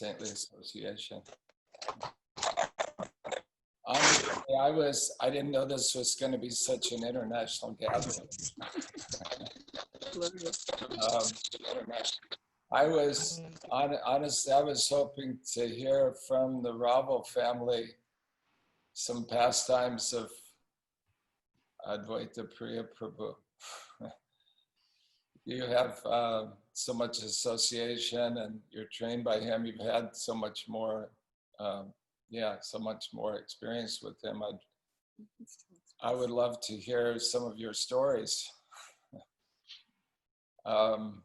Saintly Association. Honestly, I didn't know this was going to be such an international gathering. Honestly, I was hoping to hear from the Raval family some pastimes of Advaita Priya Prabhu. You have so much association and you're trained by him. You've had so much more, so much more experience with him. I would love to hear some of your stories. I'm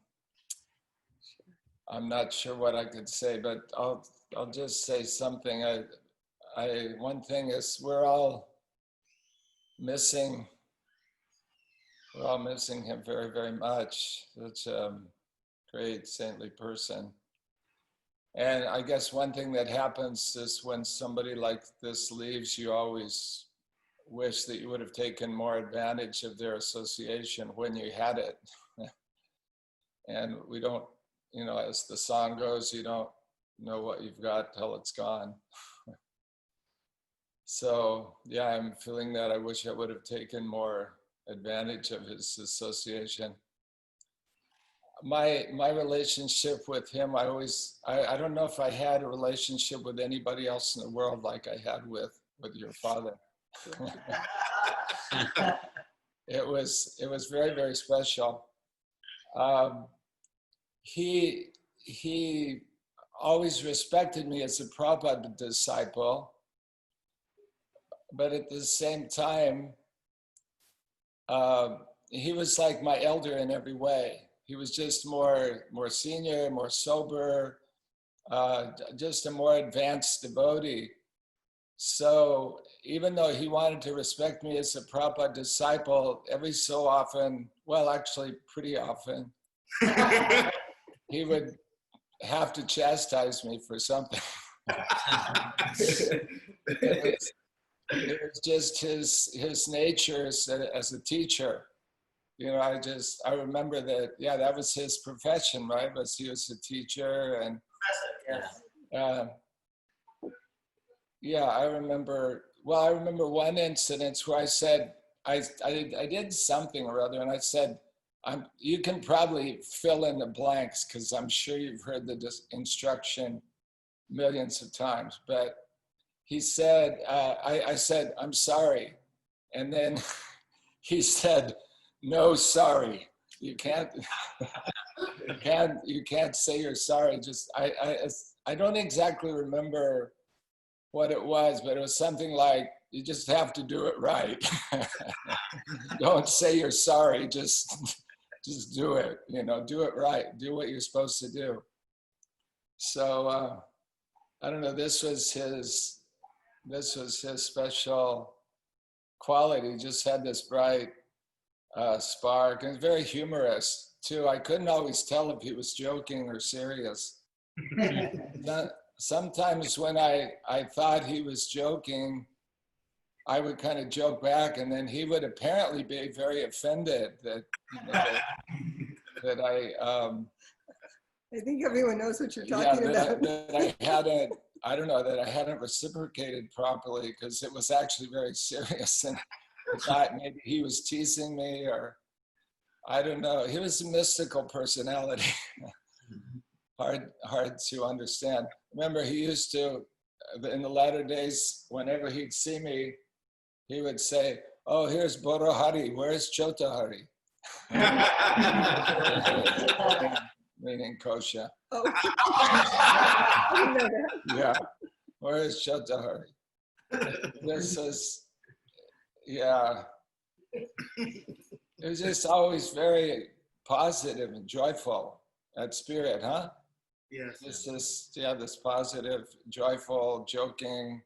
not sure what I could say, but I'll just say something. One thing is we're all missing him very, very much. Such a great saintly person. And I guess one thing that happens is when somebody like this leaves, you always wish that you would have taken more advantage of their association when you had it. And we don't, as the song goes, you don't know what you've got till it's gone. So yeah, I'm feeling that. I wish I would have taken more advantage of his association. My relationship with him, I don't know if I had a relationship with anybody else in the world like I had with your father. It was very, very special. He always respected me as a Prabhupada disciple, but at the same time, he was like my elder in every way. He was just more senior, more sober, just a more advanced devotee. So even though he wanted to respect me as a Prabhupada disciple, every so often, well, actually pretty often, he would have to chastise me for something. It was just his nature as a teacher. I remember that, that was his profession, right? He was a teacher, and I remember one incident where I said, I did something or other, and I said, you can probably fill in the blanks because I'm sure you've heard the instruction millions of times, but he said, I said, I'm sorry. And then he said, no, sorry. You can't say you're sorry. I don't exactly remember what it was, but it was something like, you just have to do it right. Don't say you're sorry, just do it, do it right. Do what you're supposed to do. So, I don't know, this was his special quality. He just had this bright spark, and very humorous too. I couldn't always tell if he was joking or serious. Sometimes when I thought he was joking, I would kind of joke back, and then he would apparently be very offended that I think everyone knows what you're talking about. That I hadn't reciprocated properly, because it was actually very serious, and I thought maybe he was teasing me, or I don't know. He was a mystical personality. Hard to understand. Remember, he used to, in the latter days, whenever he'd see me, he would say, oh, here's Badahari, where's Chotahari? Meaning kosha. Oh. I didn't know that. Yeah, where is Chotahari? This is, it was just always very positive and joyful, that spirit, huh? Yes. This positive, joyful, joking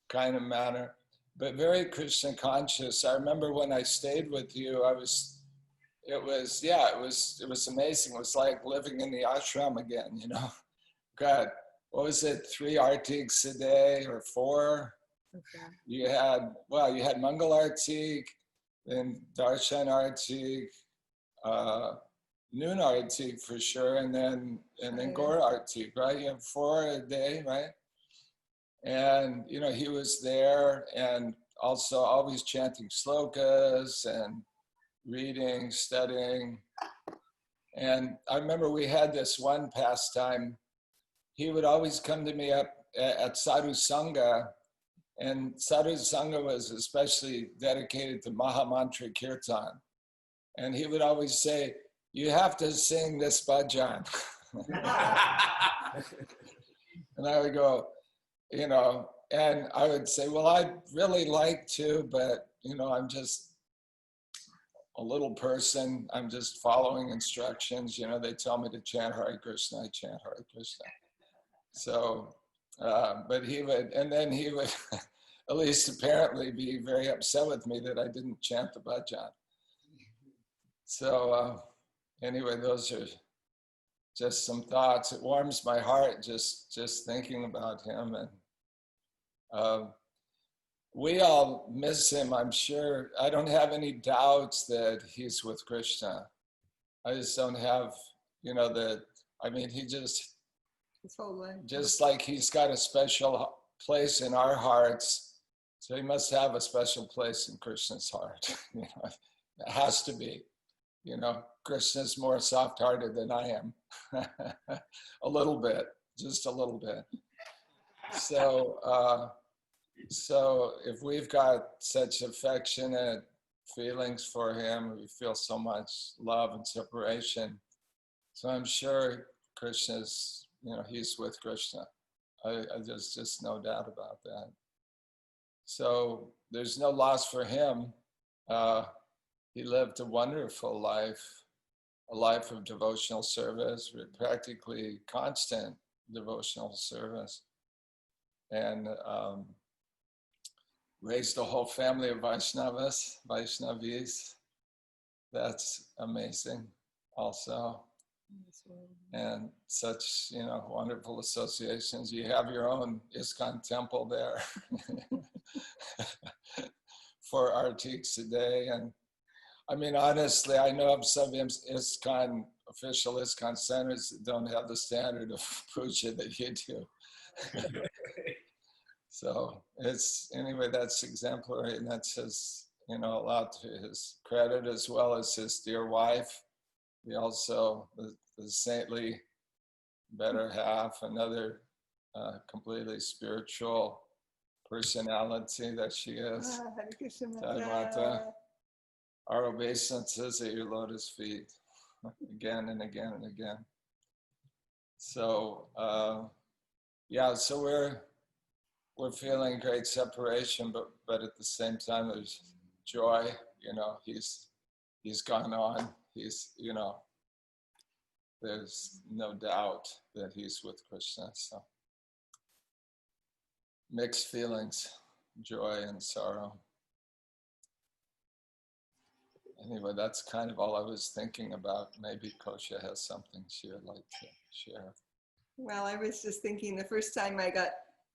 kind of manner, but very Krishna conscious. I remember when I stayed with you, it was amazing. It was like living in the ashram again, God, what was it, 3 artiks a day or 4? Okay. You had Mangal Artik, then Darshan Artik, noon arati for sure, and then Gor arati, right? You have 4 a day, right? And he was there, and also always chanting slokas and reading, studying. And I remember we had this one pastime. He would always come to me up at Sadhu Sangha, and Sadhu Sangha was especially dedicated to Mahamantra Kirtan. And he would always say, "You have to sing this bhajan." And I would go, and I would say, "Well, I'd really like to, but, I'm just a little person. I'm just following instructions. They tell me to chant Hare Krishna, I chant Hare Krishna." So, but he would, and then he would at least apparently be very upset with me that I didn't chant the bhajan. So anyway, those are just some thoughts. It warms my heart just thinking about him. And we all miss him, I'm sure. I don't have any doubts that he's with Krishna. I just don't have, he just, His whole life. just like he's got a special place in our hearts, so he must have a special place in Krishna's heart. It has to be. Krishna's more soft-hearted than I am. A little bit, just a little bit. So if we've got such affectionate feelings for him, we feel so much love and separation. So I'm sure Krishna's, he's with Krishna. There's just no doubt about that. So there's no loss for him. He lived a wonderful life, a life of devotional service, practically constant devotional service, and raised a whole family of Vaishnavis. That's amazing also. And such, wonderful associations. You have your own ISKCON temple there for artiks a day. And I mean, honestly, I know of some ISKCON, official ISKCON centers that don't have the standard of puja that you do. So anyway, that's exemplary, and that's his, a lot to his credit, as well as his dear wife. He also, the saintly better half, another completely spiritual personality that she is. Mata, our obeisances at your lotus feet, again and again and again. So, so we're feeling great separation, but at the same time, there's joy. He's gone on. There's no doubt that he's with Krishna. So mixed feelings, joy and sorrow. Anyway, that's kind of all I was thinking about. Maybe Kosha has something she would like to share. Well, I was just thinking the first time I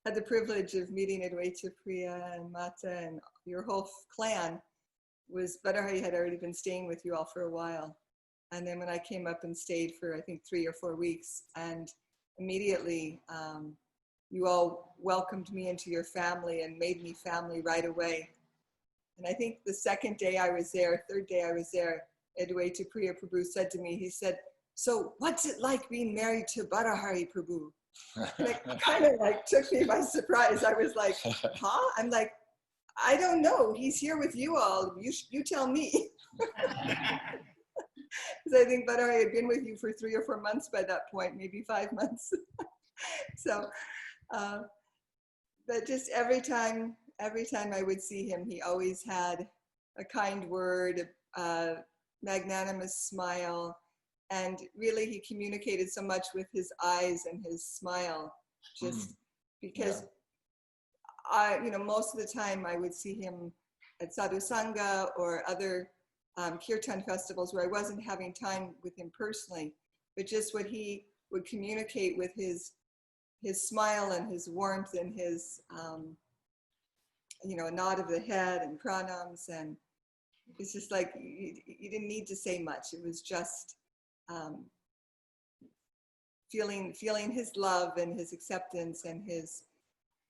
had the privilege of meeting Advaita Priya and Mata and your whole clan was Badahari had already been staying with you all for a while. And then when I came up and stayed for, I think, 3 or 4 weeks, and immediately you all welcomed me into your family and made me family right away. And I think the second day I was there, third day I was there, Advaita Priya Prabhu said to me, he said, "So what's it like being married to Badahari Prabhu?" And it kind of took me by surprise. I was like, huh? I'm like, I don't know. He's here with you all. You tell me. Because I think Badahari had been with you for 3 or 4 months by that point, maybe 5 months. So, but just every time I would see him, he always had a kind word, a magnanimous smile, and really he communicated so much with his eyes and his smile, just because most of the time I would see him at Sadhu Sangha or other kirtan festivals where I wasn't having time with him personally, but just what he would communicate with his smile and his warmth and his a nod of the head and pranams, and it's just like you didn't need to say much. It was just um, feeling his love and his acceptance and his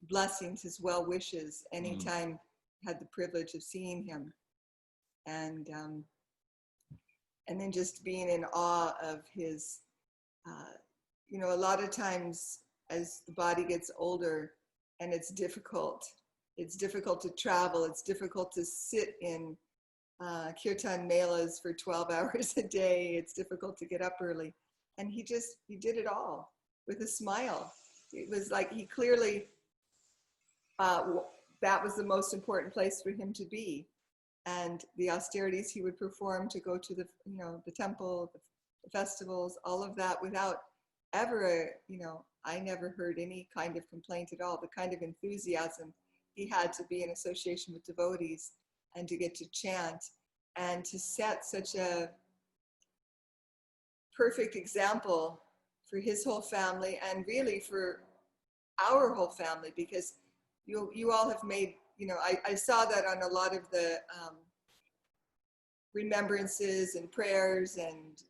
blessings, his well wishes anytime had the privilege of seeing him, and then just being in awe of his. You know, a lot of times as the body gets older and it's difficult to travel, it's difficult to sit in kirtan melas for 12 hours a day, it's difficult to get up early, and he did it all with a smile. It was like he clearly that was the most important place for him to be, and the austerities he would perform to go to the temple, the festivals, all of that without ever I never heard any kind of complaint at all. The kind of enthusiasm he had to be in association with devotees and to get to chant and to set such a perfect example for his whole family and really for our whole family, because you all have made, I saw that on a lot of the remembrances and prayers and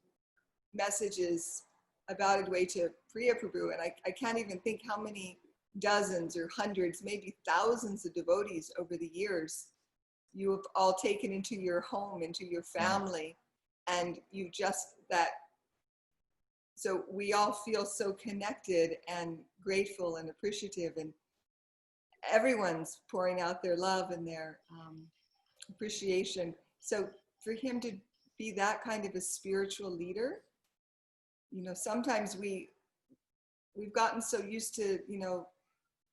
messages about Advaita Priya Prabhu, and I can't even think how many dozens or hundreds, maybe thousands of devotees over the years you have all taken into your home, into your family, and you just that. So we all feel so connected and grateful and appreciative, and everyone's pouring out their love and their appreciation. So for him to be that kind of a spiritual leader, sometimes we've gotten so used to,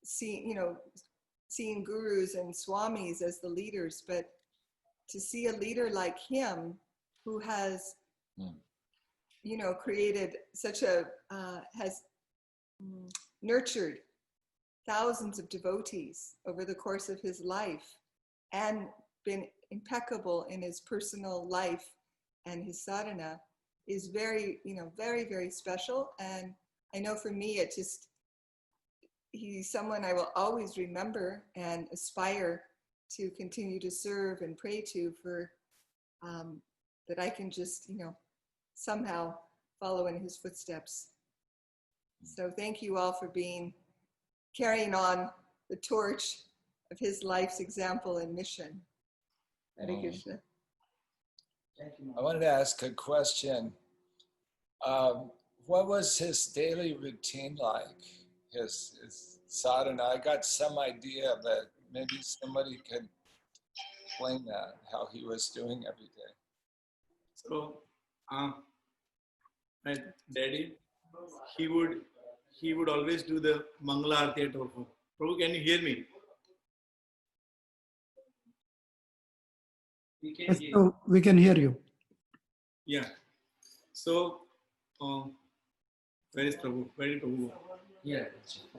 seeing gurus and swamis as the leaders, but to see a leader like him who has, created such has nurtured thousands of devotees over the course of his life and been impeccable in his personal life and his sadhana is very, very, very special. And I know for me, he's someone I will always remember and aspire to continue to serve and pray to for, that I can just, somehow follow in his footsteps. So thank you all for carrying on the torch of his life's example and mission. Hare Krishna. I wanted to ask a question. What was his daily routine like? His sadhana? I got some idea, but maybe somebody could explain that, how he was doing every day. So, my daddy, he would always do the Mangala Aarti at our home. Prabhu, can you hear me? Yes, so we can hear you. Yeah. So, where is Prabhu? Where is Prabhu? Yeah.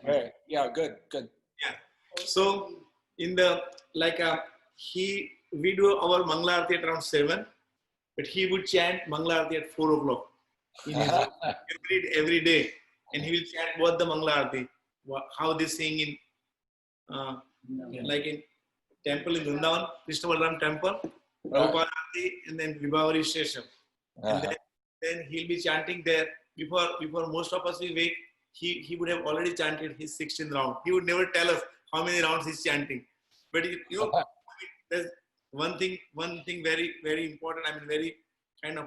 Right. Yeah. Good. Good. Yeah. So in the we do our Mangala Aarti at around 7, but he would chant Mangala Aarti at 4 o'clock in his every day, and he will chant what the Mangala Aarti, how they sing in like in temple in Vrindavan, Krishna Balaram temple, Prabhupada Aarti, and then Vibhavari Shesham. And then he'll be chanting there before most of us we wake. He would have already chanted his 16th round. He would never tell us how many rounds he's chanting. But there's one thing very, very important. I mean, very kind of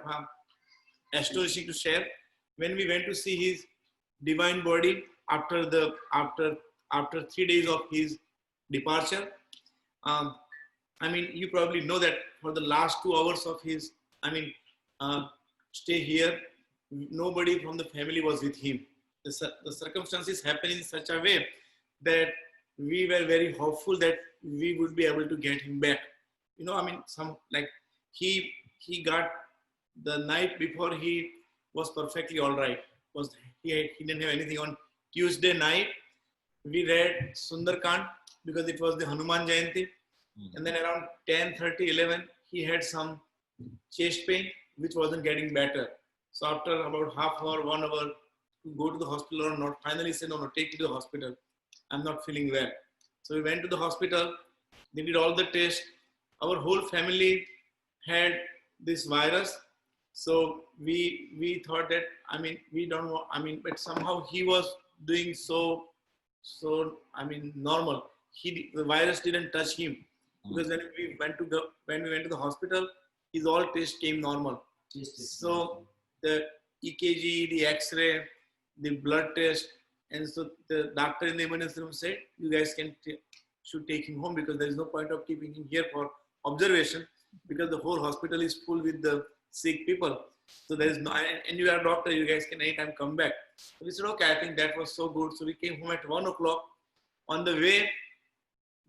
astonishing to share. When we went to see his divine body after 3 days of his departure, I mean, you probably know that for the last 2 hours of his, stay here, nobody from the family was with him. The circumstances happened in such a way that we were very hopeful that we would be able to get him back. He got the night before he was perfectly all right. He didn't have anything. On Tuesday night, we read Sundarkand because it was the Hanuman Jayanti. And then around 10:30, 11, he had some chest pain, which wasn't getting better. So after about half hour, 1 hour, to go to the hospital or not, finally said, no, take me to the hospital. I'm not feeling well. So we went to the hospital. They did all the tests. Our whole family had this virus. So we thought that, I mean, we don't want, I mean, but somehow he was doing so I mean normal. The virus didn't touch him, because when we went to the hospital, his all tests came normal. So the EKG, the X-ray, the blood test, and so the doctor in the emergency room said, you guys should take him home, because there is no point of keeping him here for observation, because the whole hospital is full with the sick people. So there is no, and you are a doctor, you guys can anytime come back. So we said, okay, I think that was so good. So we came home at 1 o'clock. On the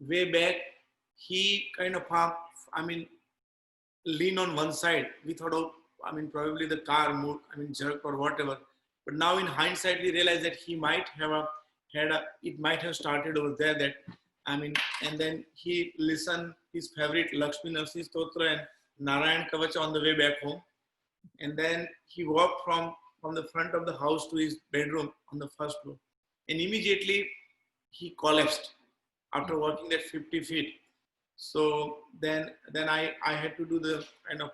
way back, he kind of, I mean, leaned on one side. We thought, oh, I mean, probably the car moved, I mean, jerked or whatever. But now in hindsight, we realize that he might have it might have started over there, that, I mean, and then he listened his favorite Lakshmi Narsi Stotra and Narayan Kavacha on the way back home. And then he walked from the front of the house to his bedroom on the first floor. And immediately he collapsed after walking that 50 feet. So then I had to do the kind of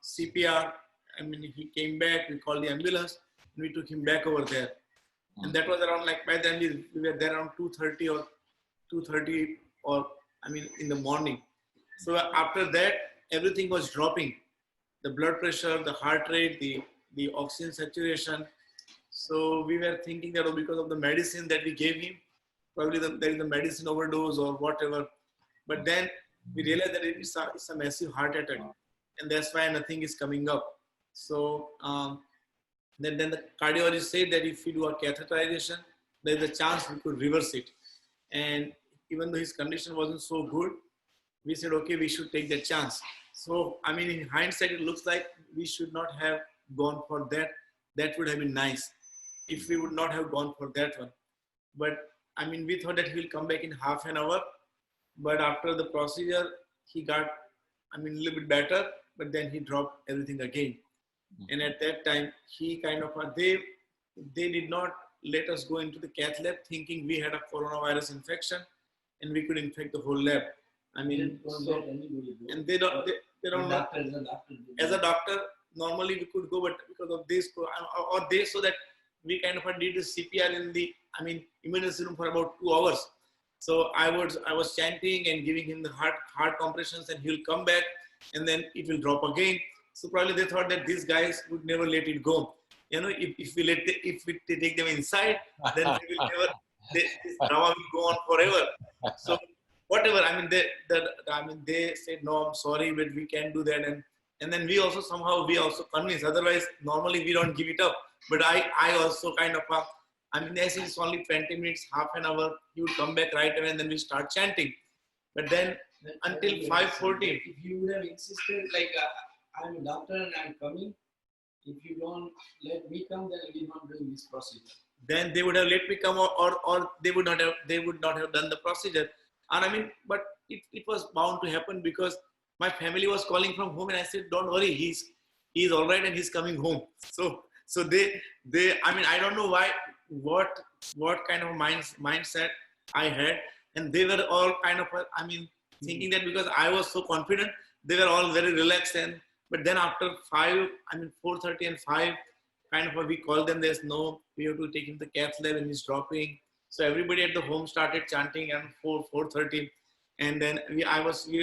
CPR. I mean, he came back, we called the ambulance, and we took him back over there. And that was around, like, by then we were there around 2:30 or I mean, in the morning. So after that, everything was dropping. The blood pressure, the heart rate, the oxygen saturation. So we were thinking that, oh, because of the medicine that we gave him, probably there is a medicine overdose or whatever. But then we realized that it's a massive heart attack, and that's why nothing is coming up. So then the cardiologist said that if we do a catheterization, there's a chance we could reverse it. And even though his condition wasn't so good, we said, okay, we should take the chance. So, I mean, in hindsight, it looks like we should not have gone for that. That would have been nice if we would not have gone for that one. But, I mean, we thought that he'll come back in half an hour. But after the procedure, he got, I mean, a little bit better, but then he dropped everything again. And at that time, he kind of, they did not let us go into the cath lab thinking we had a coronavirus infection and we could infect the whole lab. I mean, so, and they don't know. As a doctor, normally we could go, but because of this, or they, so that we kind of did the CPR in the, I mean, emergency room for about 2 hours. So I was chanting and giving him the heart compressions, and he'll come back, and then it will drop again. So probably they thought that these guys would never let it go. You know, if we take them inside, then they will never. This drama will go on forever. So whatever. I mean, they said, no, I'm sorry, but we can't do that. And then we also convinced. Otherwise, normally we don't give it up. But I also kind of, I mean, yes, it's only 20 minutes, half an hour. He would come back right away, and then we start chanting. But then until 5:40. If you would have insisted, like, I'm a doctor and I'm coming, if you don't let me come, then we're not doing this procedure. Then they would have let me come, or they would not have done the procedure. And I mean, but it was bound to happen, because my family was calling from home, and I said, don't worry, he's all right and he's coming home. So they I mean, I don't know what kind of mindset I had, and they were all kind of, I mean, thinking that because I was so confident, they were all very relaxed. But then after 4:30 and 5, kind of we called them, we have to take him to the cath lab and he's dropping. So everybody at the home started chanting at 4:30, and then we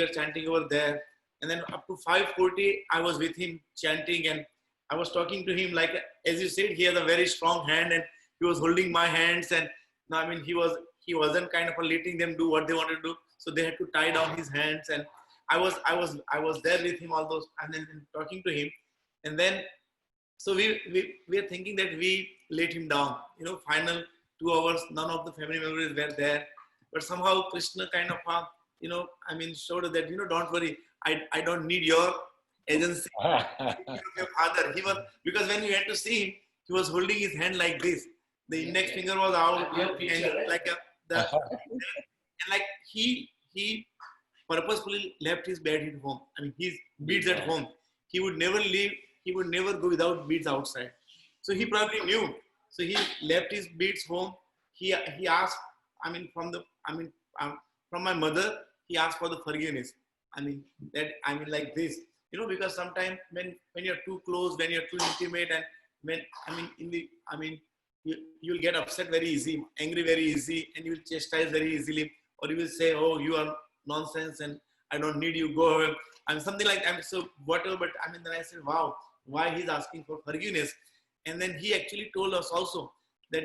were chanting over there, and then up to 5:40 I was with him chanting, and I was talking to him, like, as you said, he has a very strong hand, and he was holding my hands, and I mean, he wasn't kind of letting them do what they wanted to do, so they had to tie down his hands, and I was there with him all those, and then talking to him, and then so we are thinking that we let him down, final 2 hours, none of the family members were there, but somehow Krishna kind of I mean, showed us that, don't worry, I don't need your agency. Your father, because when we went to see him, he was holding his hand like this, the index finger was out, and like he purposefully left his bed at home. I mean, his beads at home. He would never leave. He would never go without beads outside. So he probably knew. So he left his beads home. He asked. I mean, from my mother, he asked for the forgiveness. I mean, like this. You know, because sometimes when you're too close, when you're too intimate, and when you'll get upset very easy, angry very easy, and you will chastise very easily, or you will say, "Oh, you are nonsense, and I don't need you. Go away." And something like that. So whatever. But then I said, "Wow, why he's asking for forgiveness?" And then he actually told us also that,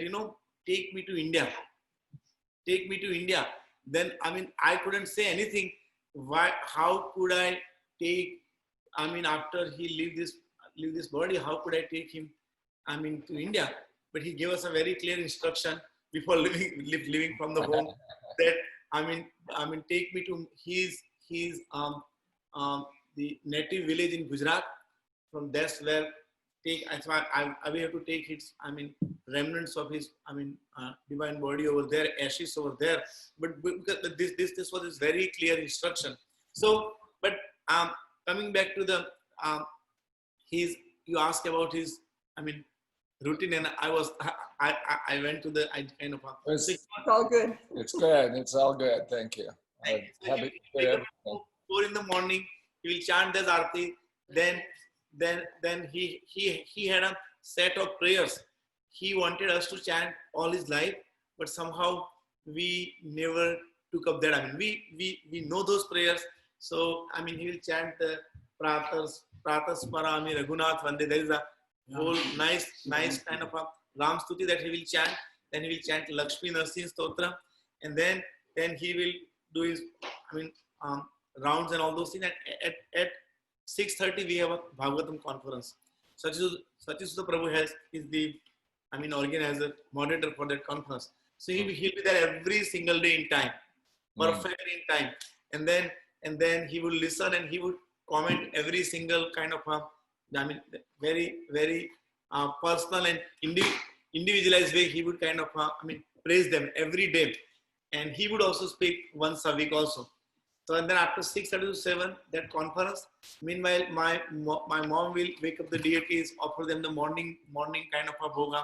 take me to India. Take me to India. Then I couldn't say anything. Why? How could I take? After he leave this body, how could I take him? To India. But he gave us a very clear instruction before leaving from the home that take me to his the native village in Gujarat. From that's where I will have to take his remnants of his divine body over there, ashes over there. But because this was his very clear instruction. So, but coming back to the you asked about his routine, and I went to the kind of It's all good. it's good. It's all good. Thank you. I'm so happy to he hear wake up everything. 4 in the morning. He will chant this arti. Then he had a set of prayers. He wanted us to chant all his life, but somehow we never took up that. We know those prayers. So he will chant the pratas parami Raghunath Vande. There is a whole nice kind of a Ram Stuti that he will chant. Then he will chant Lakshmi Narsin Stotra, and then he will do his rounds and all those things. And at 6:30 we have a Bhagavatam conference. Satyasuta Prabhu is the organizer, moderator for that conference. So he'll be there every single day in time, perfectly in time. And then he would listen and he would comment every single kind of very very personal and individualized way. He would kind of praise them every day, and he would also speak once a week also. So and then after 6:30 to 7, that conference. Meanwhile, my mom will wake up the deities, offer them the morning kind of a bhoga.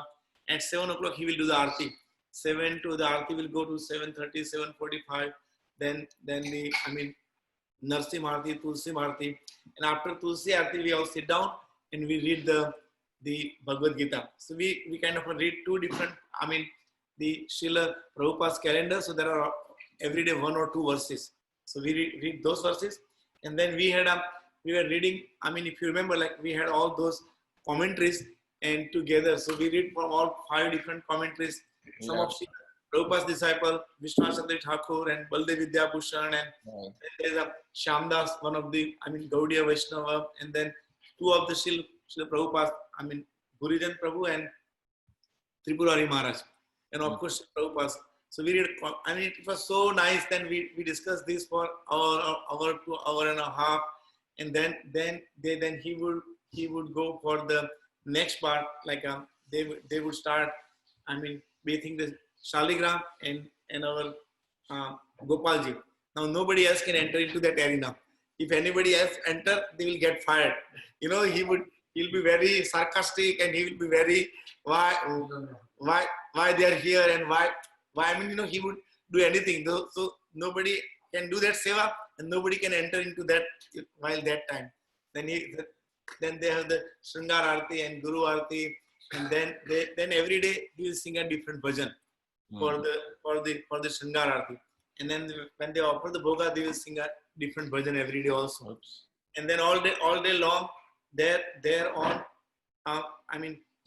At 7 o'clock, he will do the arti. 7 to the arti will go to 7:30, 7:45. Then the Narsim Arti, Tulsi Arti, and after Tulsi Arti, we all sit down and we read the Bhagavad Gita. So we kind of read two different. The Srila Prabhupada's calendar. So there are every day 1 or 2 verses. So we read those verses, and then we were reading. If you remember, like we had all those commentaries and together. So we read from all 5 different commentaries. Some of Prabhupada's disciple, Vishwanath Thakur and Baldev Vidyabhushan, and then there's a Shyamdas, one of the Gaudiya Vaishnava, and then 2 of the Srila Prabhupada, Gurijan Prabhu and Tripurari Maharaj, and of course Prabhupada. So we read. It was so nice. Then we discussed this for hour to hour and a half, and then he would go for the next part. Like they would start. Bathing the Shaligram and our Gopalji. Now nobody else can enter into that arena. If anybody else enter, they will get fired. He'll be very sarcastic, and he will be very why they are here and why. He would do anything. So nobody can do that seva, and nobody can enter into that while that time. Then they have the Shringar Arti and Guru Arti, and then every day he will sing a different bhajan for the Shringar Arti. And then when they offer the bhoga, they will sing a different bhajan every day also. Oops. And then all day long, there on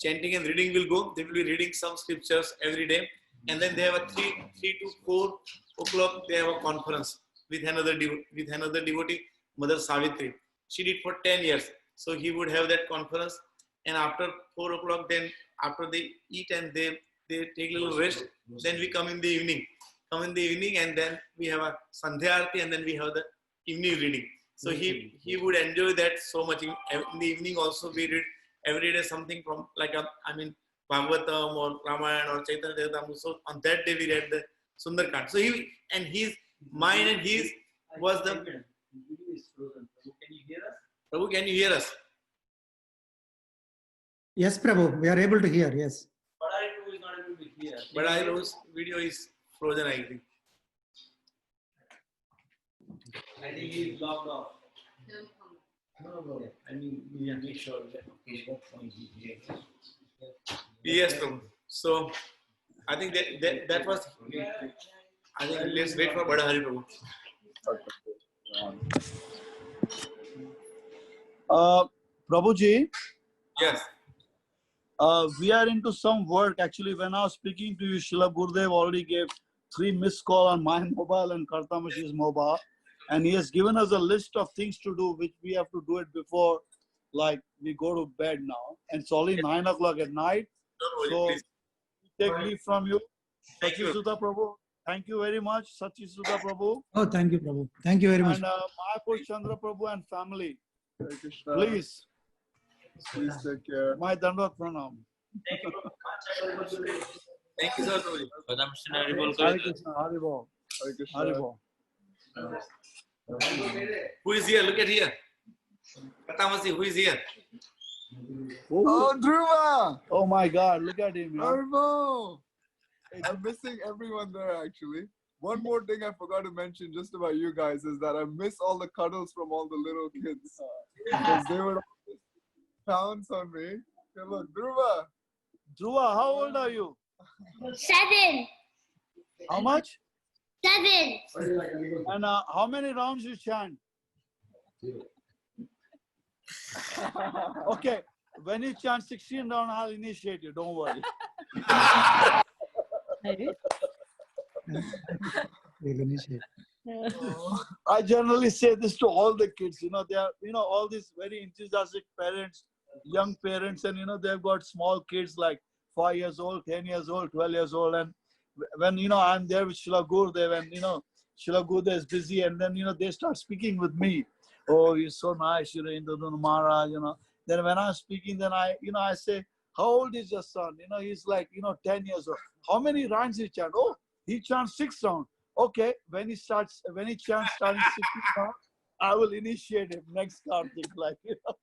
chanting and reading will go. They will be reading some scriptures every day. And then they have a 3 to 4 o'clock. They have a conference with another devotee, Mother Savitri. She did for 10 years. So he would have that conference. And after 4 o'clock, then after they eat and they take a little rest, then we come in the evening. And then we have a Sandhya Arti, and then we have the evening reading. So he would enjoy that so much. In the evening also we read every day something from Bhagavatam or Ramayana or Chaitanya Charitamrita. So on that day we read the Sundarkand. So his mind and his was the. Can you hear us? Prabhu, can you hear us? Yes, Prabhu, we are able to hear. Yes. Badahari is not able to hear. Badahari's video is frozen, I think. I think he is logged off. No. I mean, we make sure that is what point he Yes, Prabhu. So I think that was. I think let's wait for Badahari, Prabhu. Prabhuji, Yes. we are into some work. Actually, when I was speaking to you, Srila Gurudev already gave 3 missed call on my mobile and Kartamashi's mobile. And he has given us a list of things to do, which we have to do it before, like, we go to bed now. And it's only 9 o'clock at night. Don't worry, So, please. take leave from you. Thank you. Sutta Prabhu. Thank you very much, Sutta Prabhu. Oh, thank you, Prabhu. Thank you very much. And Mayapur Chandra Prabhu and family. Hare Krishna. Please, Please take care. my Dandavat Pranam. Thank you, sir. Prabhu. Hare Krishna, Hare Bol. Hare Krishna. Hare Bol. Who is here? Look at here. Katamasi, who is here? Oh, Dhruva! Oh my God, look at him. Man. Arvo! I'm missing everyone there actually. One more thing I forgot to mention just about you guys is that I miss all the cuddles from all the little kids. Because they would always pounce on me. Hey, look, Dhruva! Dhruva, how old are you? 7. How much? 7. And how many rounds you chant? Okay, when you chant 16 rounds, I'll initiate you. Don't worry. We'll initiate. I generally say this to all the kids. You know, they are, you know, all these very enthusiastic parents, young parents, and you know, they've got small kids like 5 years old, 10 years old, 12 years old, and when you know I'm there with Srila Gurudev, and you know Srila Gurudev is busy, and then you know they start speaking with me. Oh, you're so nice, you know, Indradun Maharaj, you know. Then when I'm speaking, then I say, how old is your son? You know, he's like, you know, 10 years old. How many rounds he chant? Oh, he chants 6 rounds. Okay, when he chants starting 16 rounds, I will initiate him next Kartik, like, you know.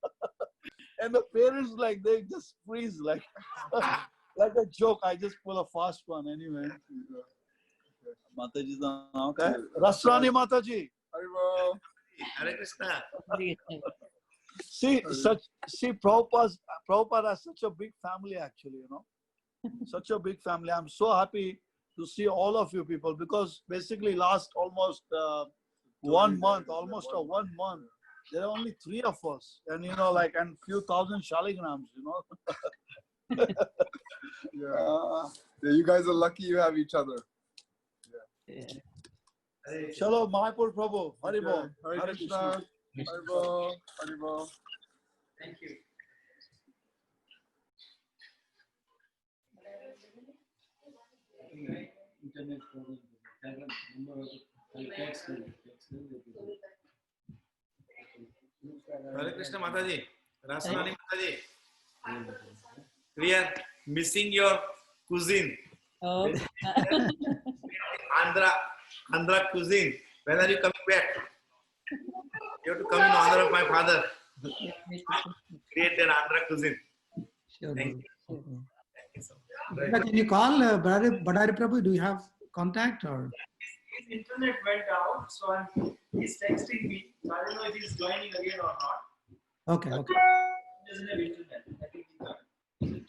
And the parents, like, they just freeze, like, like a joke. I just pull a fast one anyway. Mataji, okay. Rasrani Mataji. Arvo! Hare Krishna. See, Prabhupada has such a big family, actually, you know. Such a big family. I'm so happy to see all of you people, because basically last almost 1 month, there are only 3 of us, and you know, like, and few thousand shaligrams, you know. Yeah. Yeah, you guys are lucky you have each other. Chalo, Mayapur Prabhu, Hari Bol. Yeah. Hare Krishna. Arvo! Arvo! Thank you. Internet problem. Number of text. Hare Krishna, Mataji. Rasrani Mataji. We are missing your cuisine. Oh. Andhra cuisine. When are you coming back? You have to come in honor of my father. Create an Andhra cuisine. Sure. Thank you. Sure. Thank you so much. Can you call Badahari Prabhu? Do you have contact or? His internet went out, so he's texting me. So I don't know if he's joining again or not. Okay, okay. He doesn't have internet. I think he got it.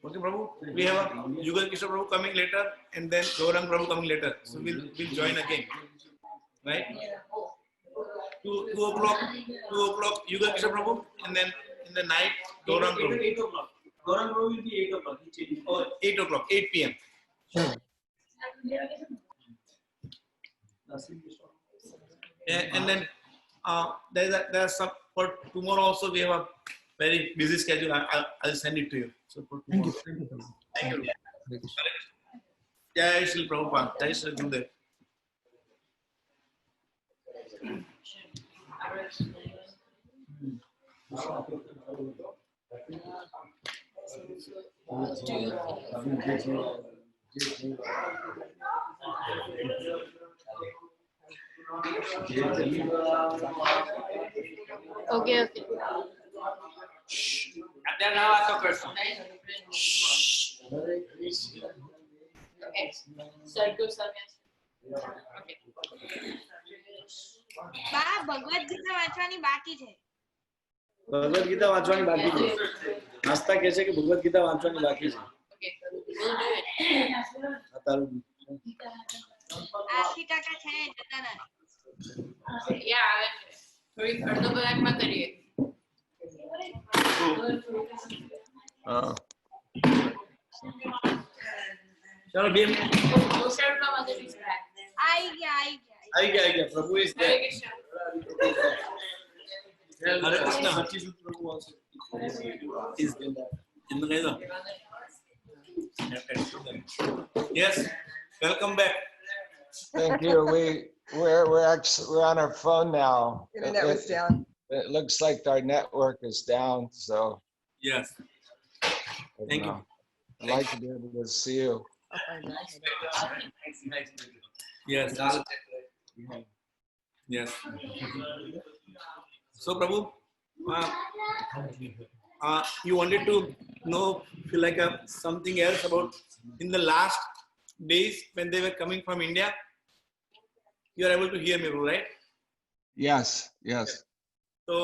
Okay, Prabhu. We have a Yugal Kishore Prabhu coming later, and then Gaurang Prabhu coming later. So we'll join again. Right? 2 o'clock Yugal Kishore Prabhu, and then in the night Gaurang Prabhu. 8 o'clock. Gaurang Prabhu will be 8 o'clock. He changed. Oh, 8 o'clock, 8 p.m. Sure. And then there's some for tomorrow also. We have a very busy schedule. I'll send it to you. So for Thank tomorrow. you. Thank you, Prabhu. Thank you. Hare Krishna. Jai Shri Prabhupada. Jai Shri Gurudev. Okay. And then now ask a question. Okay. બા ભગવદ ગીતા વાંચવાની બાકી છે. ભગવદ ગીતા વાંચવાની બાકી છે. આસ્થા કહે છે કે ભગવદ ગીતા વાંચવાની બાકી છે. આ તારું 80% છે જતા નથી. થોડીક અડધો કલાકમાં કરીએ. Oh. ચલો બે કોસારુપા માતાજી છે. આઈ ગયા આવી ગયા પ્રભુ is હરે there. કૃષ્ણ. હરે કૃષ્ણ. પ્રભુ આવશે. Is there. In the name. Yes, welcome back. Thank you. We're on our phone now. Internet was down. It looks like our network is down, so Yes, I don't Thank you. know. I'd like to be able to see you. I'll find out. yes, yes. So Prabhu, you wanted to know feel like something else about in the last days when they were coming from India. You are able to hear me, Prabhu, right? Yes, yes. So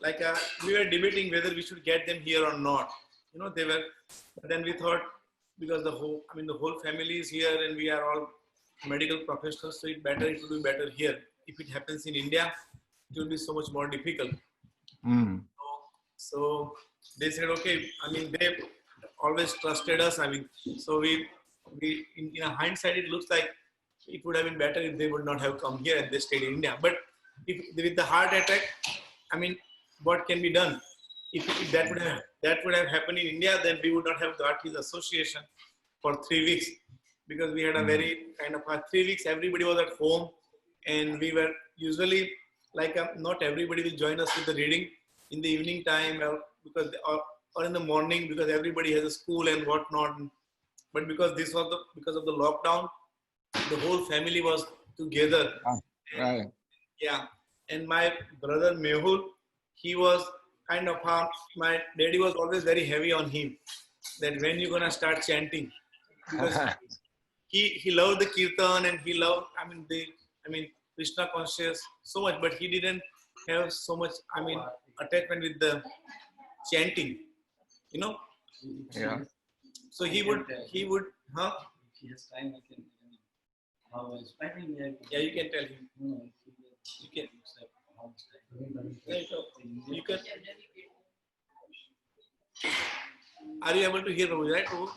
like we were debating whether we should get them here or not. You know, they were. But then we thought because the whole family is here and we are all medical professionals, so it will be better here. If it happens in India, it will be so much more difficult. Mm. So they said, okay. I mean, they always trusted us. I mean, so we in a hindsight, it looks like it would have been better if they would not have come here and they stayed in India. But if with the heart attack, I mean, what can be done? If that would have happened in India, then we would not have got his association for 3 weeks, because we had a very kind of 3 weeks. Everybody was at home, and we were usually like not everybody will join us with the reading in the evening time, or in the morning, because everybody has a school and whatnot. But because because of the lockdown, the whole family was together. Right. Yeah, and my brother Mehul, he was kind of my daddy was always very heavy on him, that when you gonna start chanting, because he loved the kirtan and he loved Krishna conscious so much, but he didn't have so much attachment with the chanting, you know. Yeah. So he would If he has time, I can. How is yeah, you can tell him. You can. You can. Are you able to hear Prabhu, right, Prabhu?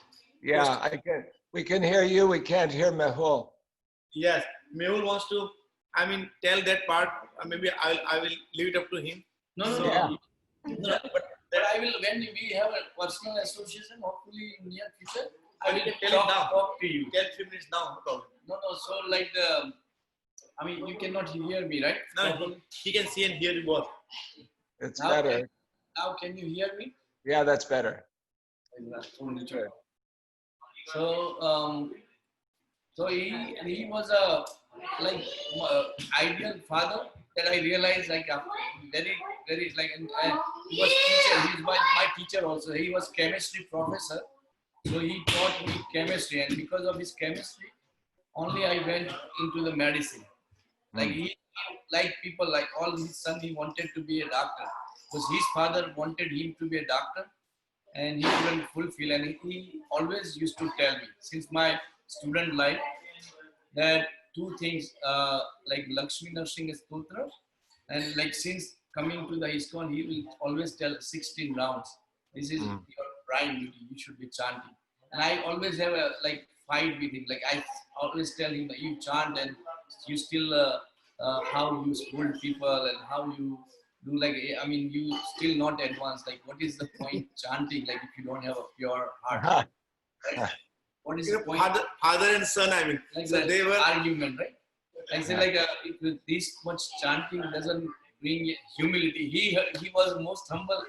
Yeah, I can. We can hear you. We can't hear Mehul. Yes, Mehul wants to, tell that part. Maybe I will leave it up to him. No. Yeah. No, but I will, when we have a personal association, hopefully in near future, I will Tell him now. talk to you. Tell 3 minutes now. No problem. No, so like you cannot hear me, right? No, he can see and hear you both. It's Now better. Now can you hear me? Yeah, that's better. Good. So he was a ideal father that I realized very like, and he was teacher. He was my teacher also. He was chemistry professor, so he taught me chemistry, and because of his chemistry, only I went into the medicine. Like he, like people, like all his son, he wanted to be a doctor because his father wanted him to be a doctor, and he couldn't fulfill. And he always used to tell me since my student life that 2 things, like Lakshmi Narsingh Stotra, and like since coming to the ISKCON, he will always tell 16 rounds. This is your prime duty. You should be chanting. And I always have a fight with him. Like I always tell him that you chant and you still how you scold people and how you do you still not advanced. Like what is the point chanting? Like if you don't have a pure heart, right? What is the point? Father and son, Like so that they were argument, right? I say if this much chanting doesn't bring humility. He was most humble.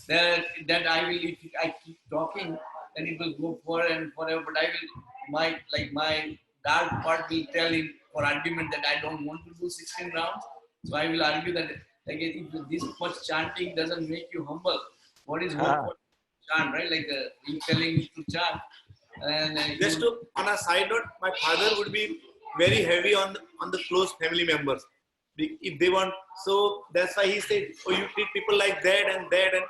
That I will, if I keep talking, then it will go forever and forever. But I will, my dark part will tell him for argument that I don't want to do 16 rounds. So I will argue that if this much chanting doesn't make you humble, what is whole point to chant, right? Like he telling you to chant. And Just to, on a side note, my father would be very heavy on the close family members. If they want, so that's why he said, "Oh, you treat people like that and that." And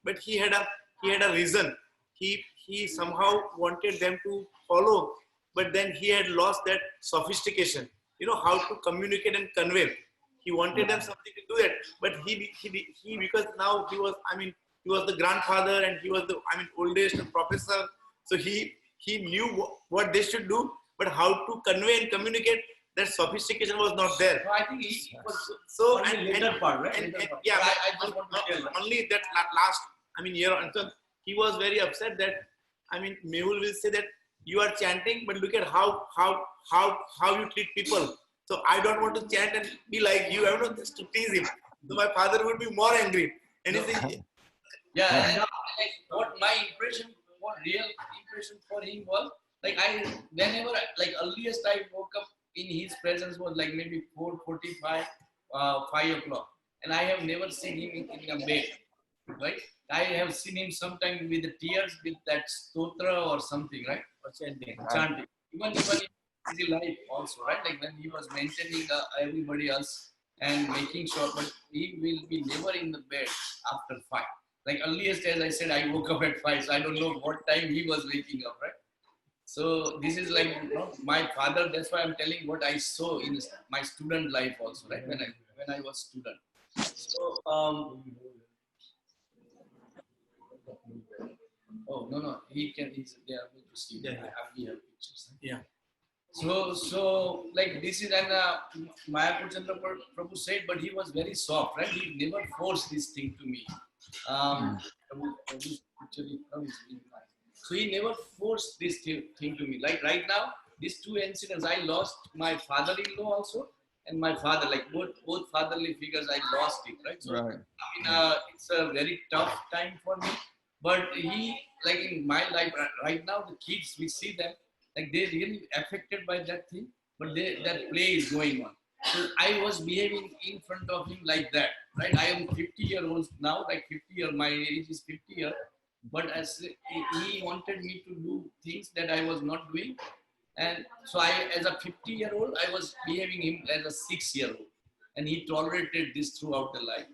but he had a reason. He somehow wanted them to follow, but then he had lost that sophistication. You know how to communicate and convey. He wanted them something to do that, but he because now he was, I mean, he was the grandfather and he was the, I mean, oldest professor. So he knew what they should do, but how to convey and communicate, that sophistication was not there. No, I think he was So on the and, later and, part, right? and, Later and part. yeah, But I just want to tell. only that last, I mean, year. And so he was very upset that, I mean, Mehul will say that you are chanting, but look at how you treat people. So I don't want to chant and be like you. I don't just to tease him. So my father would be more angry. And he said, Yeah, and like, what my impression, what real impression for him was, like whenever, like earliest I woke up in his presence was like maybe 4:45, 5 o'clock. And I have never seen him in a bed, right? I have seen him sometime with the tears, with that stotra or something, right? Or chanting. Even in his life also, right? Like when he was maintaining everybody else and making sure, but he will be never in the bed after 5. Like earliest, as I said, I woke up at 5, so I don't know what time he was waking up, right? So this is like, you know, my father. That's why I'm telling what I saw in my student life also, right? When I was student. So oh no, he can. They are going to see. Yeah. We have pictures. yeah. So like this is an Mayapur Prabhu said, but he was very soft, right? He never forced this thing to me. Prabhu's picture is really nice. So he never forced this thing to me. Like right now, these two incidents, I lost my father-in-law also and my father. Like both fatherly figures, I lost it, right? So Right. I mean, it's a very tough time for me. But he, like in my life right now, the kids, we see them, like they're really affected by that thing, but that play is going on. So I was behaving in front of him like that, right? I am 50-year-old now, like 50 year, my age is 50 year, but as he wanted me to do things that I was not doing. And so I, as a 50-year-old, I was behaving him as a 6-year-old, and he tolerated this throughout the life.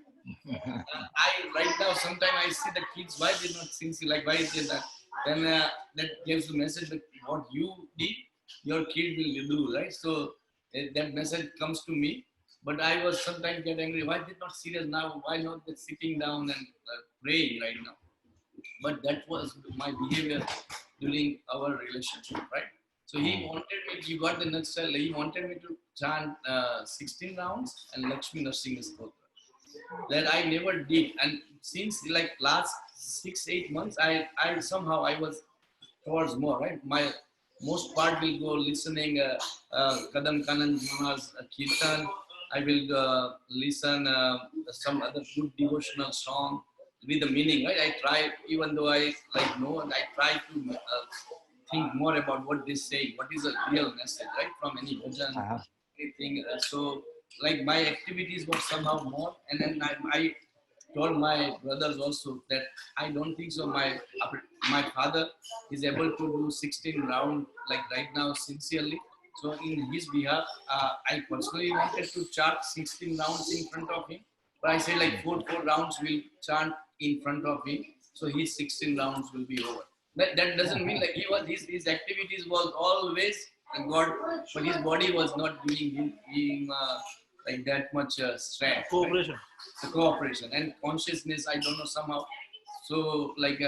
I right now, sometimes I see the kids, why they not sincere, like why is they not? Then that gives the message that what you did, your kid will do, right? So that message comes to me. But I was sometimes get angry. Why they not serious now? Why not they sitting down and praying right now? But that was my behavior during our relationship, right? So he wanted me. You got the nutshell. He wanted me to chant 16 rounds and Lakshmi Narasimha Stotra. That I never did, and since like last 6-8 months, I somehow I was towards more, right? My most part will go listening Kadam Kanan Mahar's Kirtan. I will listen some other good devotional song with the meaning, right? I try, even though I like know, and I try to think more about what they say, what is a real message, right? From any bhajan, anything. So like my activities were somehow more, and then I told my brothers also that I don't think so. My father is able to do 16 rounds like right now sincerely. So in his behalf, I personally wanted to chant 16 rounds in front of him, but I said like four rounds will chant in front of him, so his 16 rounds will be over. That doesn't mean like he was his activities was always God, but his body was not giving him like that much strength. Cooperation. Right? The cooperation and consciousness, I don't know somehow. So like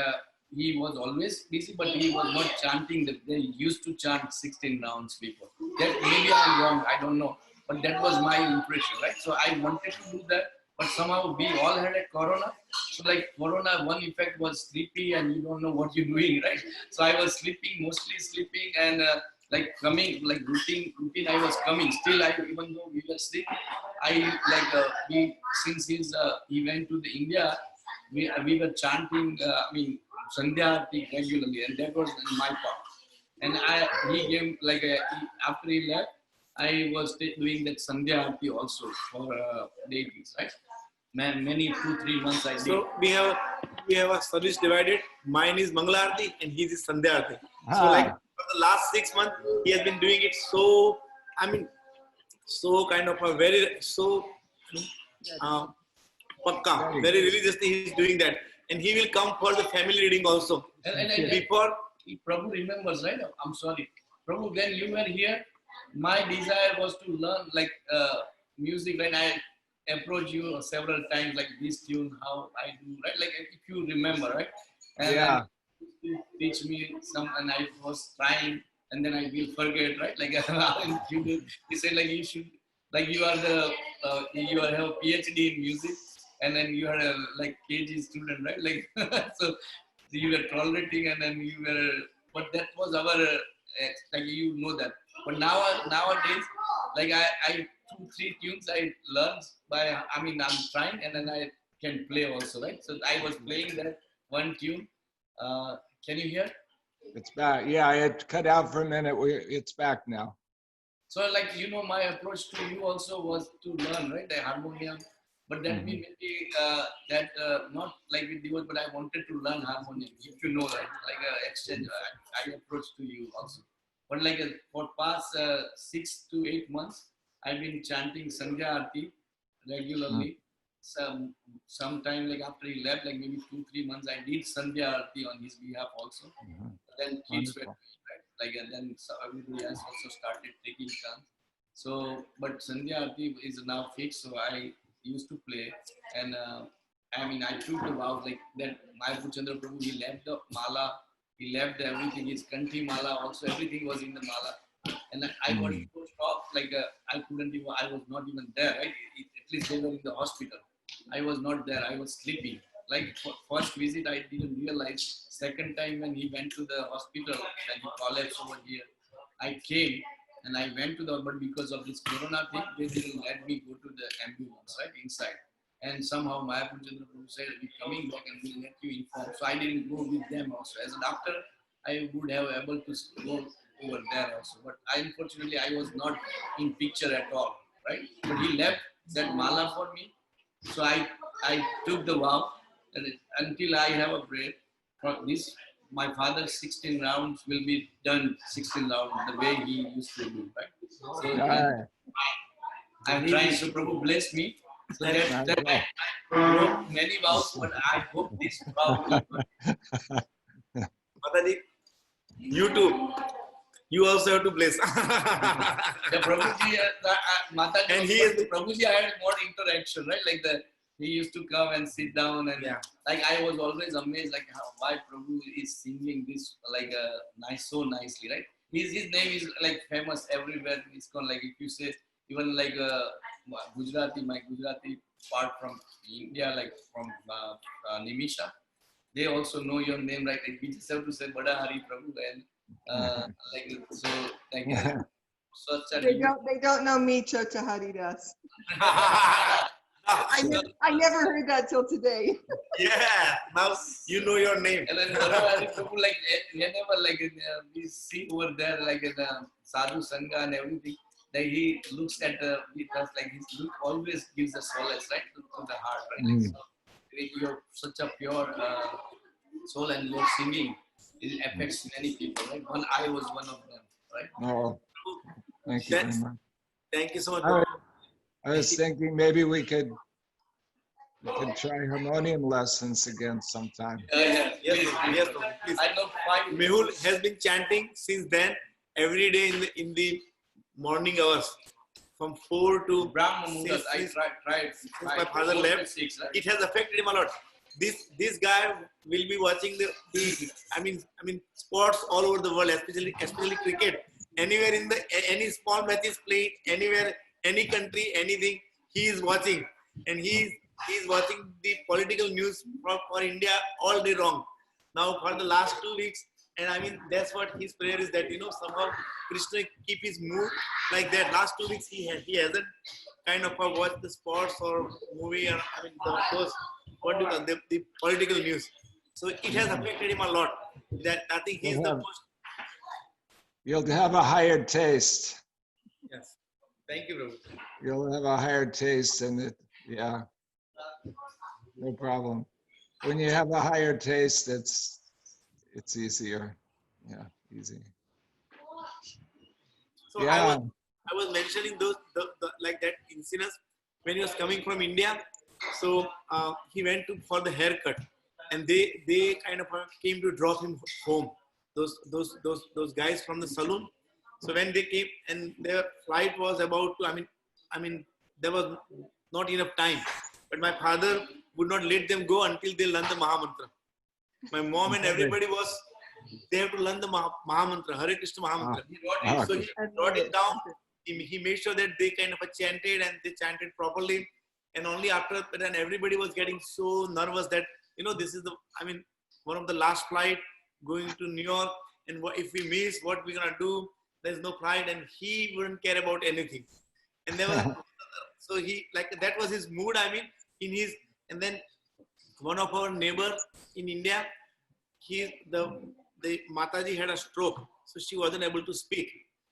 he was always busy, but he was not chanting. They used to chant 16 rounds before. That maybe I'm wrong, I don't know, but that was my impression, right? So I wanted to do that, but somehow we all had a corona. So like corona, one effect was sleepy and you don't know what you're doing, right? So I was mostly sleeping, and like coming, like routine I was coming. Still, even though we were sleeping, I like since he went to the India, we were chanting. Sandhya Aarti regularly, and that was in my part. And he gave like after he left, I was doing that Sandhya Aarti also for deities, right? Many 2-3 months I did. So we have a service divided. Mine is Mangala Aarti and his is Sandhya Aarti. So like Ah, for the last 6 months, he has been doing it so, I mean, so kind of a very, so uh, pakka, steady. very religiously he's doing that. And he will come for the family reading also. And Before, Prabhu remembers, right? I'm sorry. Prabhu, when you were here, my desire was to learn like music, right? I approached you several times, like this tune, how I do, right? Like if you remember, right? And then Yeah. you teach me some, and I was trying, and then I will forget, right? Like you said, like you should, like you are the, you have a PhD in music, and then you are a like KG student, right? Like so you were tolerating, and then you were, but that was our like you know that. But nowadays, like I 2-3 tunes I learned by, I mean I'm trying, and then I can play also, right? So I was playing that one tune. Can you hear? It's back. Yeah, it cut out for a minute. It's back now. So like my approach to you also was to learn, right, the harmonium. But that Mhm. maybe that not like with you, but I wanted to learn harmonium. If you know that, like exchange, I approached to you also. But like for past 6 to 8 months, I've been chanting Sandhya Aarti regularly. Sometime like after he left, like maybe 2-3 months, I did Sandhya Aarti on his behalf also. Mhm. Then kids were Wonderful. doing, right? Like and then so everybody else also started taking turns. So, but Sandhya Aarti is now fixed, so I used to play, and I mean I took the vows like that. My Chandra Prabhu, he left the mala, he left everything. His country mala also, everything was in the mala, and I got Mm. so shocked. Like I couldn't even, I was not even there. Right? At least they were in the hospital. I was not there. I was sleeping. Like first visit, I didn't realize. Second time when he went to the hospital, then he collapsed over here. I came and I went to the, but because of this corona thing, they didn't let me go to the ambulance, right, inside. And somehow Mayapur Chandra Prabhu said, we're coming back and we'll let you inform. So I didn't go with them also. As a doctor, I would have able to go over there also. But unfortunately, I was not in picture at all, right? But he left that mala for me. So I took the vow that until I have a break, for this, my father's 16 rounds will be done 16 rounds the way he used to do, right? So All then right. I'm trying to Prabhu bless me. So There that you go. I broke many vows, but I hope this vow will not. Mataji, you too. You also have to bless. The Prabhuji, Mataji, And he is Prabhuji, I had more interaction, right? Like he used to come and sit down, and like I was always amazed, like why Prabhu is singing this like nice, so nicely, right? His name is like famous everywhere. It's called like if you say even like Gujarati, my Gujarati part from India, like from Nimisha, they also know your name, right? Like we just have to say Badahari Prabhu, and like so like such a They don't know me, Chota Haridas. now, I never heard that till today. yeah, now you know your name. And then Badahari Prabhu, like whenever like we see over there like in Sadhu Sangha and everything, like he looks at with us, like his look always gives a solace, right, to the heart, right? Like, so, you're such a pure soul, and your singing it affects many people, right? I was one of them, right? Oh, thank you very Thanks. much. Thank you so much. I was thinking maybe we could try harmonium lessons again sometime. Yes, yes, please. I know 5 Mehul has been chanting since then every day in the morning hours from 4 to Brahma Muhurta. I since tried. my father left. 6, right? It has affected him a lot. This guy will be watching the I mean sports all over the world, especially cricket. Anywhere in the any small matches played anywhere, any country, anything, he is watching, and he is watching the political news for India all day long. Now for the last 2 weeks, and I mean that's what his prayer is, that somehow Krishna keep his mood like that. Last 2 weeks he hasn't kind of watched the sports or movie, or I mean those what do you call the political news. So it has affected him a lot. That I think he's the most. You'll have a higher taste. Yes. Thank you, Prabhu. You'll have a higher taste, and yeah, no problem. When you have a higher taste, it's easier. Yeah, easy. So Yeah. I was mentioning those like that incidents when he was coming from India. So he went for the haircut, and they kind of came to drop him home. Those guys from the saloon. So when they came and their flight was about to, I mean there was not enough time, but my father would not let them go until they learn the Mahamantra. My mom and everybody was, they have to learn the Mahamantra, Hare Krishna Mahamantra. So he brought it down. He made sure that they kind of chanted and they chanted properly. And only after then everybody was getting so nervous that, this is one of the last flight going to New York. And if we miss, what we're going to do? There's no flight. And he wouldn't care about anything. And there was, so that was his mood. And then one of our neighbor in India, the Mataji had a stroke, so she wasn't able to speak.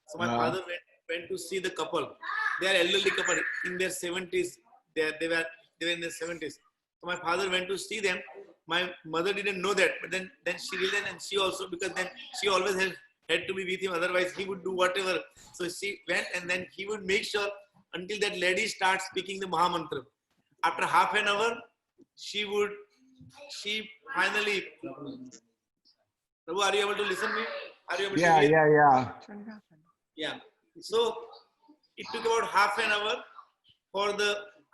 So my father went to see the couple. They are elderly couple in their 70s. They were in their 70s. So my father went to see them. My mother didn't know that, but then she didn't, and she also, because then she always had to be with him. Otherwise, he would do whatever. So she went, and then he would make sure until that lady starts speaking the Mahamantra. After half an hour, she finally. Prabhu, are you able to listen to me? Are you able to hear? Yeah. Turn it off. Yeah. So it took about half an hour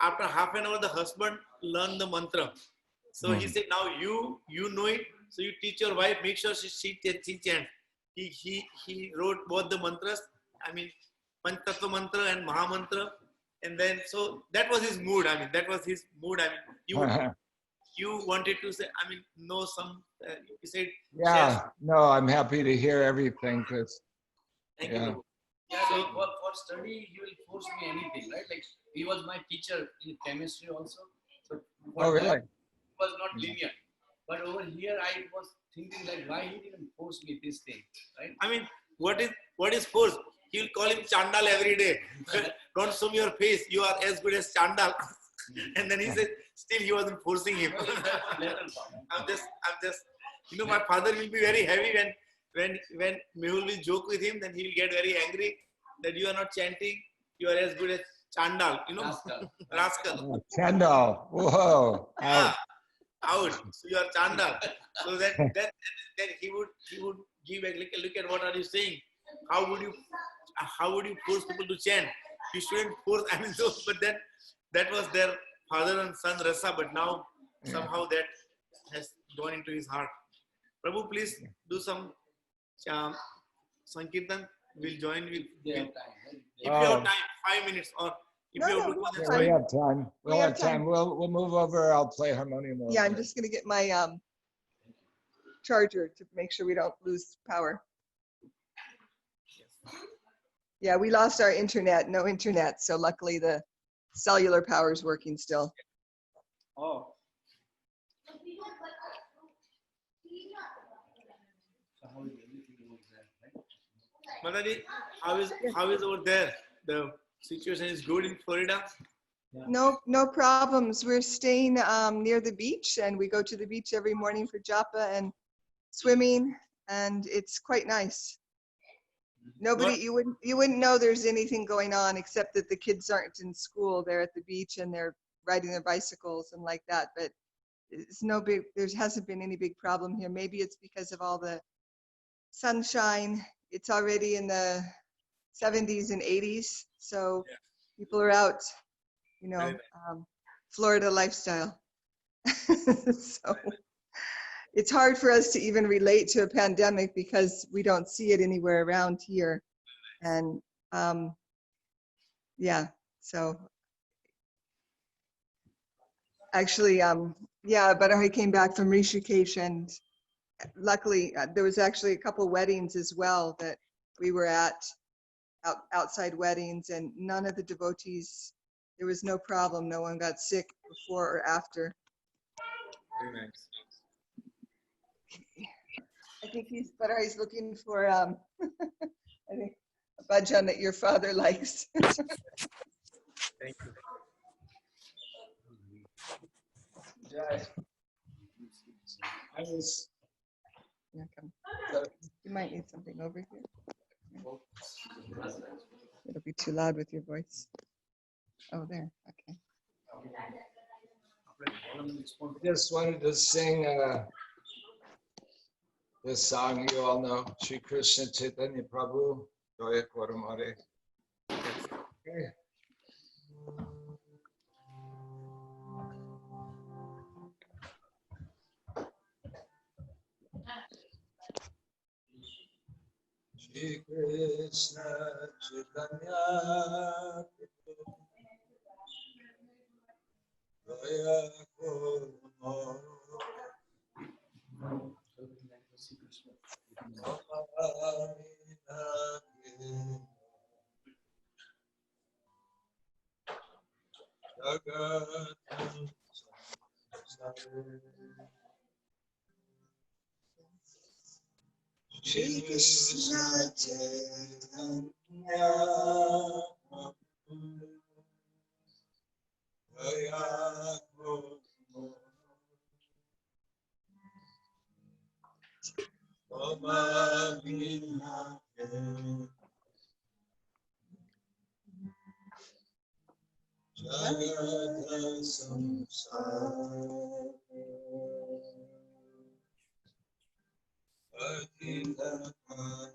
after half an hour, the husband learned the mantra. So he said, now you know it. So you teach your wife, make sure she chants. He wrote both the mantras. Panchatattva mantra and Mahamantra. And then, so that was his mood. That was his mood. You wanted to say, know some, you said, Yeah, no, I'm happy to hear everything because, thank you, Prabhu. Yeah, like for study, he will force me anything, right? Like he was my teacher in chemistry also. So really? It was not linear. But over here, I was thinking like, why he didn't force me this thing, right? What is force? He will call him Chandal every day. Don't show me your face. You are as good as Chandal. And then he said, still he wasn't forcing him. I'm just, my father will be very heavy when Mehul will joke with him, then he will get very angry that you are not chanting, you are as good as Chandal, Rascal. Chandal, whoa. Out. So you are Chandal. So then he would give a look at what are you saying? How would you force people to chant? You shouldn't force, but then that was their father and son rasa, but now somehow that has gone into his heart. Prabhu, please do some Sankirtan. We'll join with if you have time, 5 minutes, or if you have to go, that's We fine. have time. We'll have time. We'll move over. I'll play harmonium. Yeah, I'm just gonna get my charger to make sure we don't lose power. Yeah, we lost our internet, no internet, so luckily the cellular power is working still. Oh. Mataji, how is over there? The situation is good in Florida? No problems. We're staying near the beach, and we go to the beach every morning for japa and swimming, and it's quite nice. You wouldn't know there's anything going on except that the kids aren't in school. They're at the beach and they're riding their bicycles and like that. But it's there hasn't been any big problem here. Maybe it's because of all the sunshine. It's already in the 70s and 80s, so people are out, Florida lifestyle. So it's hard for us to even relate to a pandemic because we don't see it anywhere around here. And so actually, Badahari came back from Rishikesh, and luckily there was actually a couple weddings as well that we were at, outside weddings, and none of the devotees, there was no problem. No one got sick before or after. Very nice. I think Badahari's looking for I think a bhajan that your father likes. Thank you. I was Yeah, come. You might need something over here. It'll be too loud with your voice. Oh, there. Okay. Just wanted to sing this song you all know, Shri Krishna Chaitanya Prabhu, Joya Koramare. Okay. Shri Krishna Chaitanya Joya Koramare. Shri Krishna Chaitanya Jaya Mama Vina Jagata Samsara Adila Kana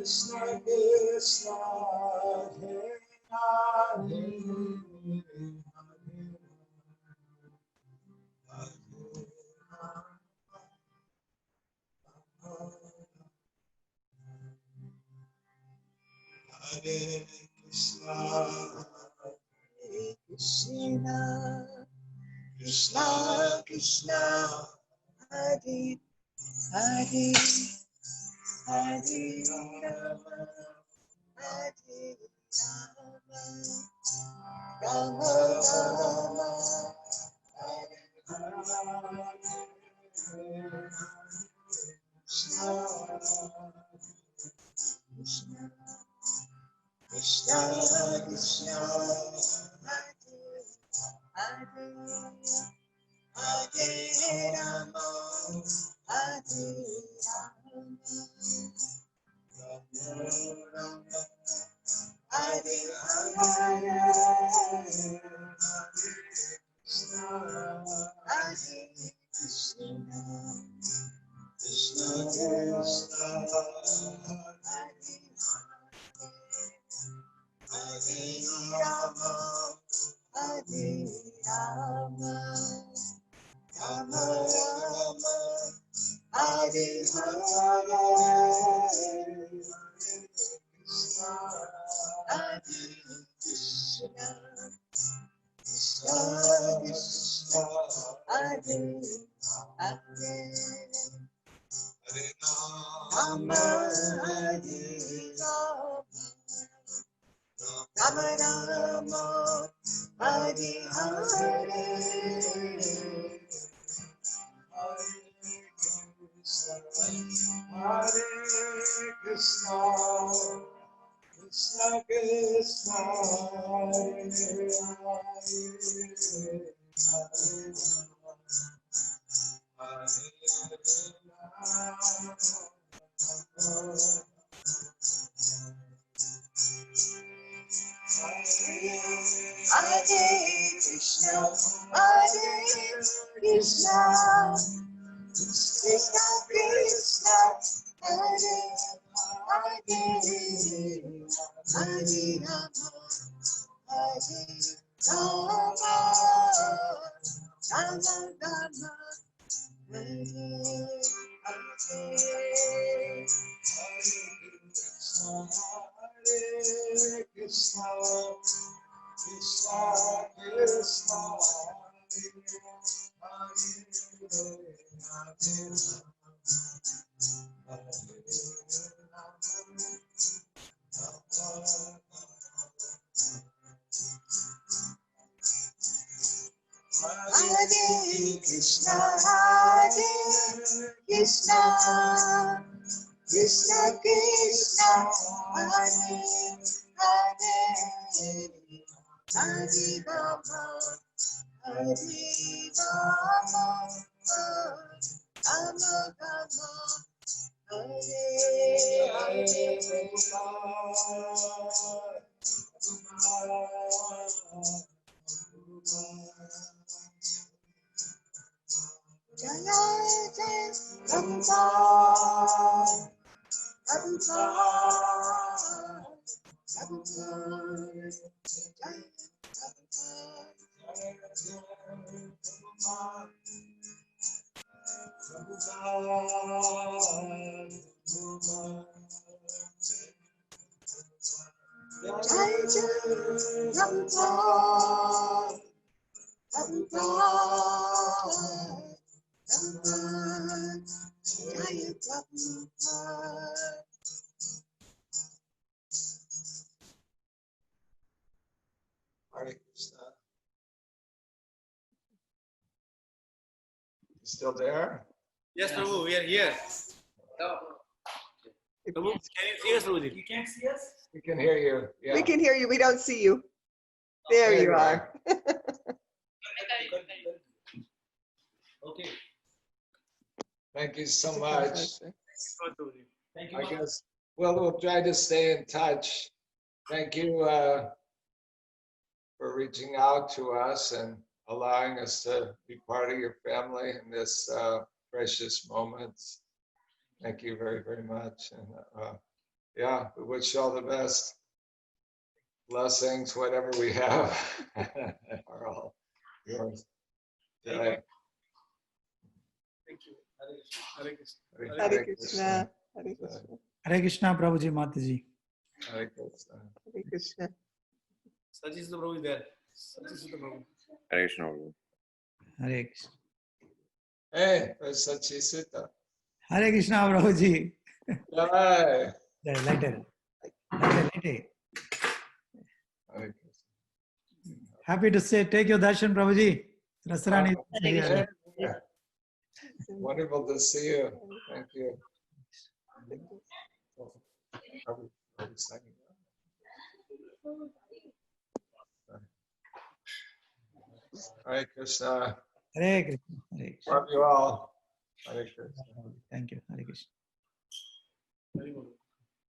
Krishna Krishna Hare Hare Hare Rama Hare Rama Rama Rama Hare Krishna Krishna Krishna Hare Hare Rama Hare Rama Hare Krishna Krishna Hare Rama Hare Rama Rama Rama Hare Krishna Krishna Krishna Hare Hare Rama Hare Rama Rama Hare Hare Hare Krishna Krishna Krishna Hare Krishna Hare Krishna Krishna Krishna Hare Hare Hare Rama Rama Rama Hare Krishna Krishna Krishna Hare Krishna Hare Krishna Krishna Krishna Hare Hare Hare Rama Hare Rama Rama Rama Hare Hare Jaya Jaya Prabhupada Prabhupada Prabhupada Jaya Hare Krishna. Still there? Yes, Prabhu, we are here. Prabhu, can you see us, Prabhuji? You can't see us? We can hear you. Yeah. We can hear you. We don't see you. There you are. Okay. Thank you so much. Thank you. I guess we'll try to stay in touch. Thank you for reaching out to us and allowing us to be part of your family in this precious moments. Thank you very, very much. And Yeah, we wish you all the best. Blessings, whatever we have, are all yours. Jai. Thank you. Hare Krishna. Hare Krishna. Hare Krishna. Hare Krishna, Prabhuji, Mataji. Hare Krishna. Hare Krishna. Sajis the Prabhu is there. Sajis the Prabhu. Hare Krishna, Prabhu. Hare Krishna. Hey, there's Sachisita. Hare Krishna, Prabhuji. Jai. Later. Hare Krishna. Happy to say, take your darshan, Prabhuji. Rasarani. Yeah. Wonderful to see you. Thank you. Are we signing up? Hare Krishna. Hare Krishna. Hare Krishna. Love you all. Hare Krishna.